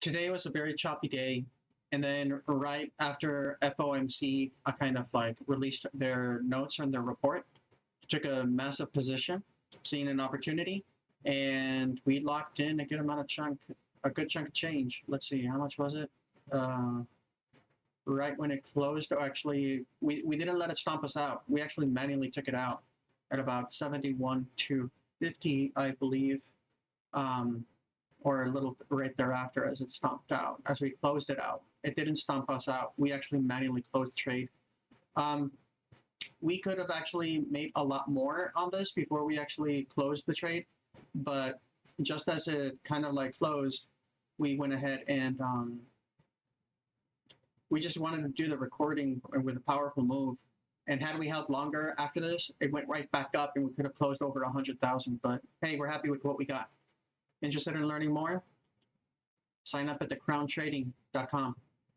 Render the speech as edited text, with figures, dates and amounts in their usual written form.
Today was a very choppy day. And then right after FOMC kind of like released their notes on their report, took a massive position, seeing an opportunity, and we locked in a good amount of a good chunk of change. Let's see, how much was it? Right when it closed, actually, we didn't let it stomp us out. We actually manually took it out at about 71 to 50, I believe, or a little right thereafter as it stomped out, as we closed it out. It didn't stomp us out. We actually manually closed the trade. We could have actually made a lot more on this before we actually closed the trade, but just as it kind of like closed, we went ahead and we just wanted to do the recording with a powerful move. And had we held longer after this, it went right back up and we could have closed over 100,000. But hey, we're happy with what we got. Interested in learning more? Sign up at thecrowntrading.com.